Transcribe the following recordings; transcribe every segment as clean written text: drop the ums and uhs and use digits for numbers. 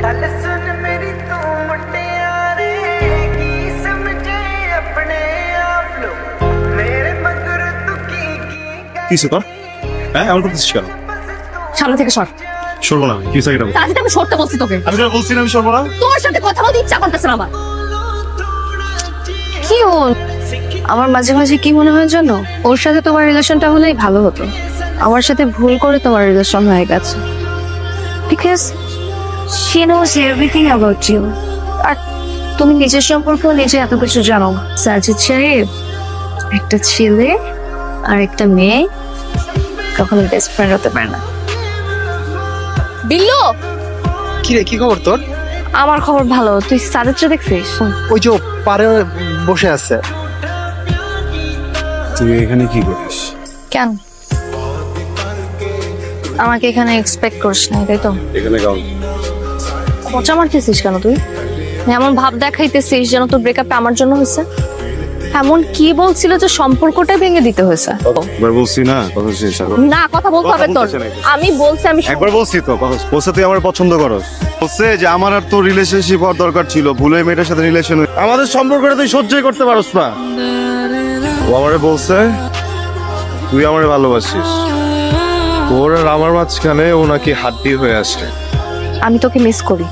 गल सुन मेरी तू मुटियारे की समझे अपने आप लो मेरे मगर तू की কিছু তো হ্যাঁ এমন করতেছিস কেন? সামনে থেকে সর। সরবো না কি চাই এটা? তাহলে আমি সরতে বলছি তোকে। আমি তোকে বলছি না আমি সরবো না। তোমার সাথে কথা বলতে ইচ্ছা করতেছে না আমার। কি হল? আমার মাঝে মাঝে কি মনে হয় জানো, ওর সাথে তোমার রিলেশনটা হলেই ভালো হতো। আমার সাথে ভুল করে তোমার রিলেশন হয়ে গেছে। Because she knows everything about you. আর তুমি নিজের সম্পর্কেও নিজে এত কিছু জানো। সাজিদ সাহেব, একটা ছেলে আর একটা মেয়ে কখনো বেস্ট ফ্রেন্ড হতে পারে না। বিল্লু, কি রে, কি খবর তোর? আমার খবর ভালো। তুই সাজিদকে দেখছিস? ওই যে পারে বসে আছে। তুই এখানে কি করিস? কেন আমাকে এখানে এক্সপেক্ট করিস না, তাই তো? এখানে কারণ খোঁচা মারতেছিস কেন তুই? এমন ভাব দেখাইতেছিস যেন তোর ব্রেকআপটা আমার জন্য হয়েছে। এমন কি বলছিল যে সম্পর্কটা ভেঙে দিতে হয়েছে? একবার বলছি না কথা শেষ আর না, কথা বলতে হবে তোর। আমি বলছি আমি একবার বলছি তো কথা বলছে তুই আমার পছন্দ করস। বলছে যে আমার আর তোর রিলেশনশিপ হওয়ার দরকার ছিল, ভুলে মেয়েটার সাথে রিলেশন আমাদের সম্পর্কটা তুই সহ্যই করতে পারস না। ও আমারে বলছে তুই আমারে ভালোবাসিস, তোর আর আমার মাঝখানে ও নাকি হাড্ডি হয়ে আসে। আমি তোকে মিস করি।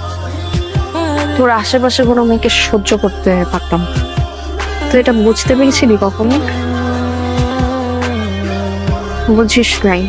তোর আশেপাশে কোনো মেয়েকে সহ্য করতে পারতাম। তুই এটা বুঝতে পেরেছিলি কখনো? বুঝিস নাই।